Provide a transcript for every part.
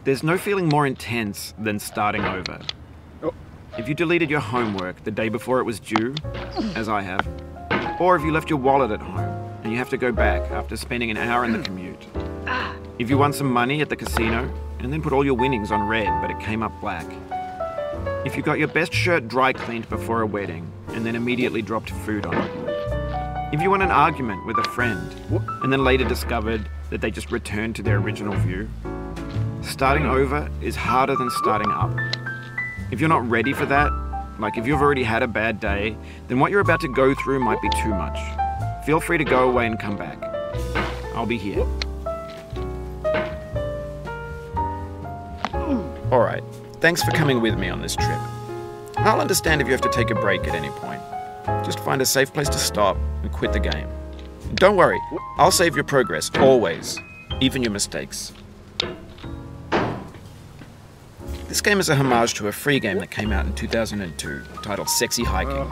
There's no feeling more intense than starting over. If you deleted your homework the day before it was due, as I have, or if you left your wallet at home and you have to go back after spending an hour in the commute. If you won some money at the casino and then put all your winnings on red but it came up black. If you got your best shirt dry cleaned before a wedding and then immediately dropped food on it. If you won an argument with a friend and then later discovered that they just returned to their original view. Starting over is harder than starting up. If you're not ready for that, like if you've already had a bad day, then what you're about to go through might be too much. Feel free to go away and come back. I'll be here. Alright, thanks for coming with me on this trip. I'll understand if you have to take a break at any point. Just find a safe place to stop and quit the game. And don't worry, I'll save your progress, always, even your mistakes. This game is a homage to a free game that came out in 2002, titled Sexy Hiking.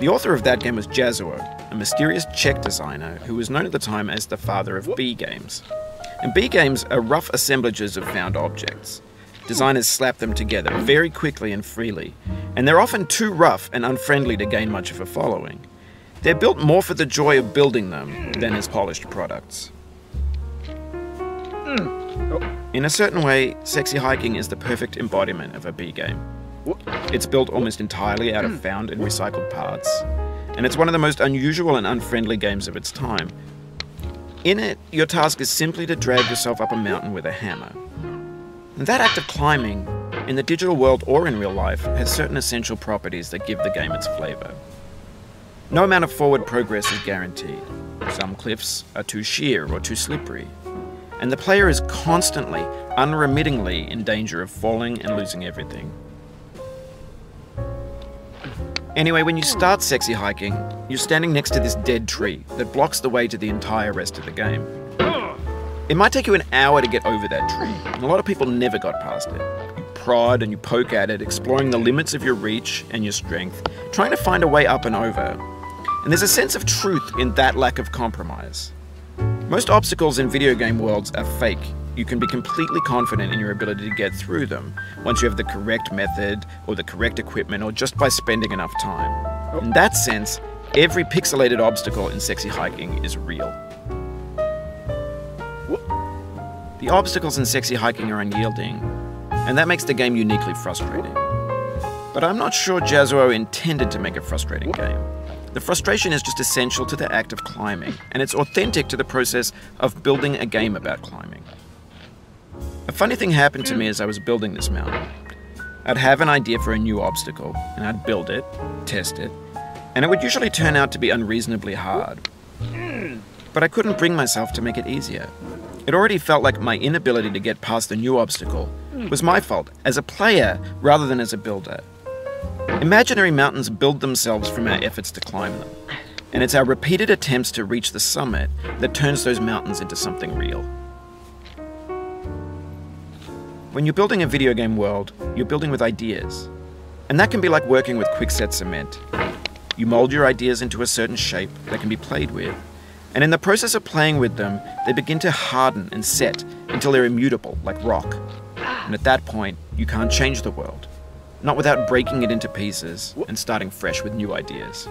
The author of that game was Jazzuo, a mysterious Czech designer who was known at the time as the father of B games. And B games are rough assemblages of found objects. Designers slap them together very quickly and freely, and they're often too rough and unfriendly to gain much of a following. They're built more for the joy of building them than as polished products. In a certain way, Sexy Hiking is the perfect embodiment of a B game. It's built almost entirely out of found and recycled parts, and it's one of the most unusual and unfriendly games of its time. In it, your task is simply to drag yourself up a mountain with a hammer. And that act of climbing, in the digital world or in real life, has certain essential properties that give the game its flavor. No amount of forward progress is guaranteed. Some cliffs are too sheer or too slippery. And the player is constantly, unremittingly in danger of falling and losing everything. Anyway, when you start Sexy Hiking, you're standing next to this dead tree that blocks the way to the entire rest of the game. It might take you an hour to get over that tree, and a lot of people never got past it. You prod and you poke at it, exploring the limits of your reach and your strength, trying to find a way up and over. And there's a sense of truth in that lack of compromise. Most obstacles in video game worlds are fake. You can be completely confident in your ability to get through them once you have the correct method or the correct equipment or just by spending enough time. In that sense, every pixelated obstacle in Sexy Hiking is real. The obstacles in Sexy Hiking are unyielding, and that makes the game uniquely frustrating. But I'm not sure Jazzuo intended to make a frustrating game. The frustration is just essential to the act of climbing, and it's authentic to the process of building a game about climbing. A funny thing happened to me as I was building this mountain. I'd have an idea for a new obstacle, and I'd build it, test it, and it would usually turn out to be unreasonably hard. But I couldn't bring myself to make it easier. It already felt like my inability to get past the new obstacle was my fault as a player rather than as a builder. Imaginary mountains build themselves from our efforts to climb them, and it's our repeated attempts to reach the summit that turns those mountains into something real. When you're building a video game world, you're building with ideas, and that can be like working with quickset cement. You mold your ideas into a certain shape that can be played with, and in the process of playing with them, they begin to harden and set until they're immutable, like rock. And at that point, you can't change the world. Not without breaking it into pieces and starting fresh with new ideas.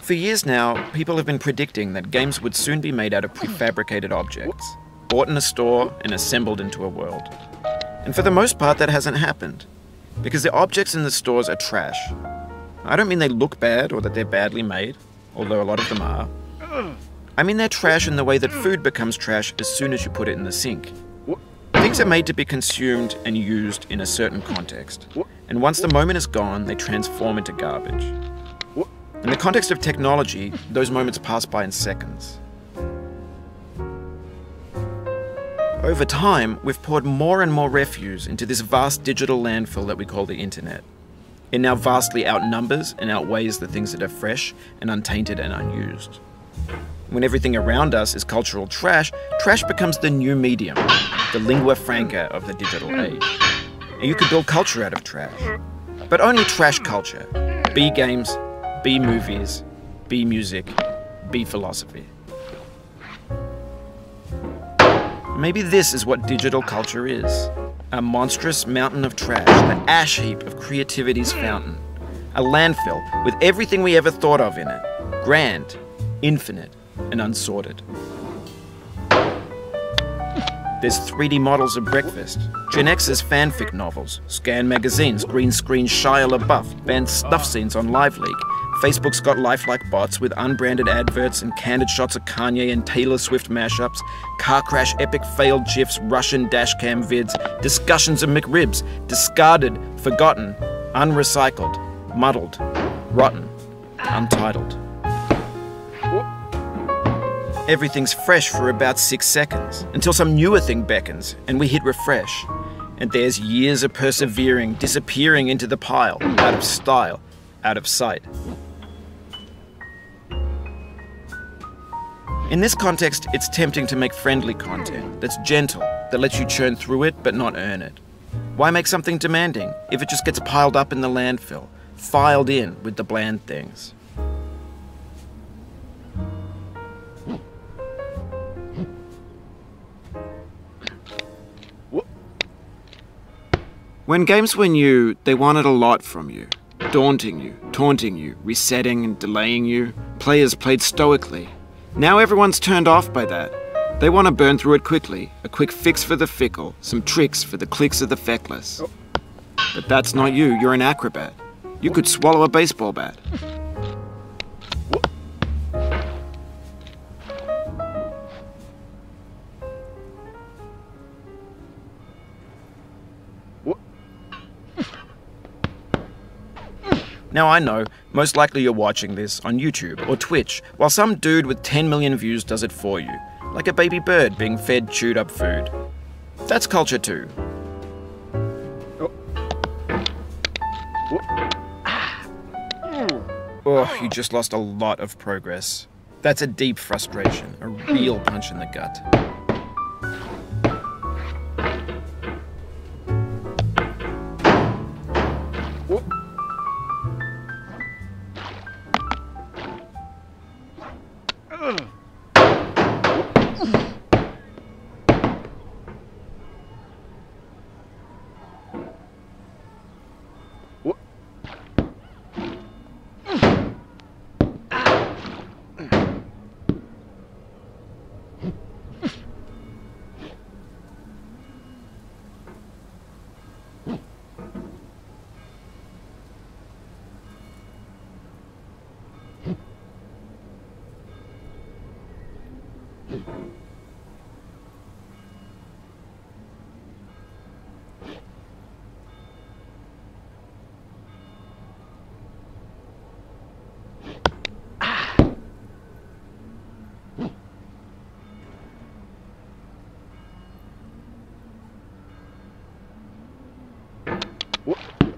For years now, people have been predicting that games would soon be made out of prefabricated objects, bought in a store and assembled into a world. And for the most part, that hasn't happened, because the objects in the stores are trash. I don't mean they look bad or that they're badly made, although a lot of them are. I mean they're trash in the way that food becomes trash as soon as you put it in the sink. Things are made to be consumed and used in a certain context, and once the moment is gone, they transform into garbage. In the context of technology, those moments pass by in seconds. Over time, we've poured more and more refuse into this vast digital landfill that we call the internet. It now vastly outnumbers and outweighs the things that are fresh and untainted and unused. When everything around us is cultural trash, trash becomes the new medium, the lingua franca of the digital age. And you could build culture out of trash. But only trash culture. B games, B movies, B music, B philosophy. Maybe this is what digital culture is. A monstrous mountain of trash, the ash heap of creativity's fountain. A landfill with everything we ever thought of in it. Grand, infinite, and unsorted. There's 3D models of breakfast, Gen X's fanfic novels, scan magazines, green screen Shia LaBeouf, banned stuff scenes on Live Leak. Facebook's got lifelike bots with unbranded adverts and candid shots of Kanye and Taylor Swift mashups, car crash epic failed GIFs, Russian dashcam vids, discussions of McRibs, discarded, forgotten, unrecycled, muddled, rotten, untitled. Everything's fresh for about 6 seconds, until some newer thing beckons, and we hit refresh. And there's years of persevering, disappearing into the pile, out of style, out of sight. In this context, it's tempting to make friendly content that's gentle, that lets you churn through it but not earn it. Why make something demanding if it just gets piled up in the landfill, filed in with the bland things? When games were new, they wanted a lot from you. Daunting you, taunting you, resetting and delaying you. Players played stoically. Now everyone's turned off by that. They want to burn through it quickly, a quick fix for the fickle, some tricks for the clicks of the feckless. But that's not you, you're an acrobat. You could swallow a baseball bat. Now I know, most likely you're watching this on YouTube or Twitch, while some dude with 10 million views does it for you, like a baby bird being fed chewed up food. That's culture too. Oh, you just lost a lot of progress. That's a deep frustration, a real punch in the gut.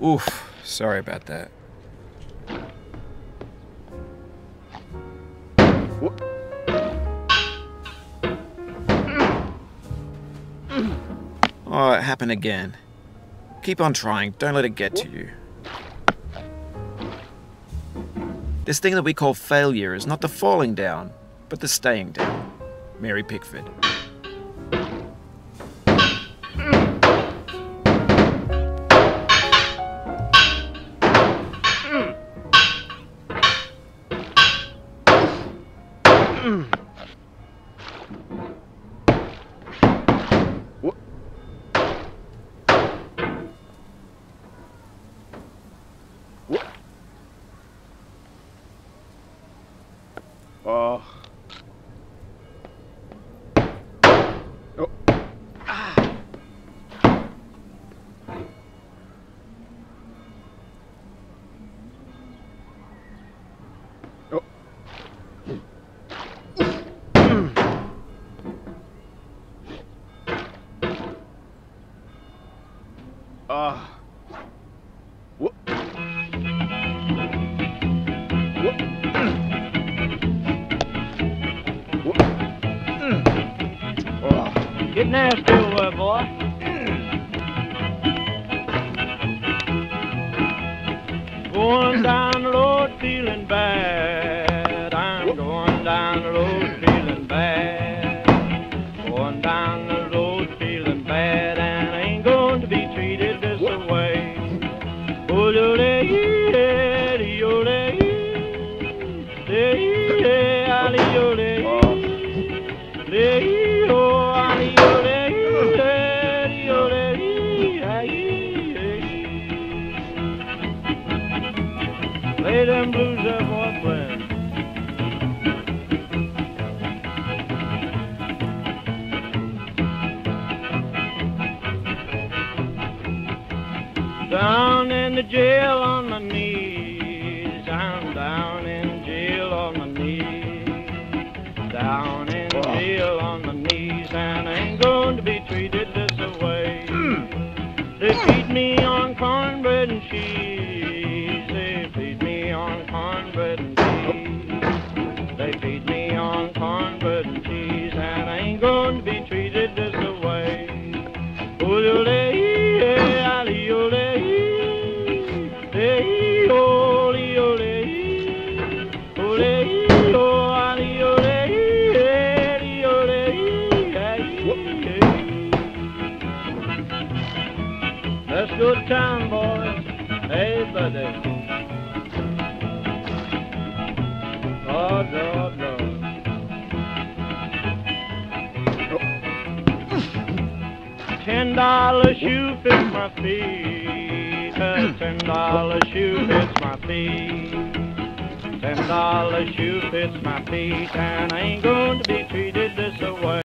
Oof, sorry about that. Oh, it happened again. Keep on trying, don't let it get to you. This thing that we call failure is not the falling down, but the staying down. Mary Pickford. Oh. Oh. Ah. Oh. Ah. Whoop. Whoop. Get nasty over, boy. Going down the road feeling bad. I'm going down the road feeling bad. Going down the road feeling bad, and I ain't going to be treated this way. Oh, lay them blues up, boy, playing. Down in the jail on my knees, I'm down in jail on my knees, down in jail on my knees, and I ain't going to be treated this way. They feed me on cornbread and cheese, they feed me on cornbread and cheese, they feed me on cornbread and cheese, and I ain't going to be treated this way. Let's go to town, boys. Hey, buddy. Lord, Lord, Lord. $10 shoe fits my feet. $10 shoe fits my feet. $10 shoe fits my feet, and I ain't going to be treated this way.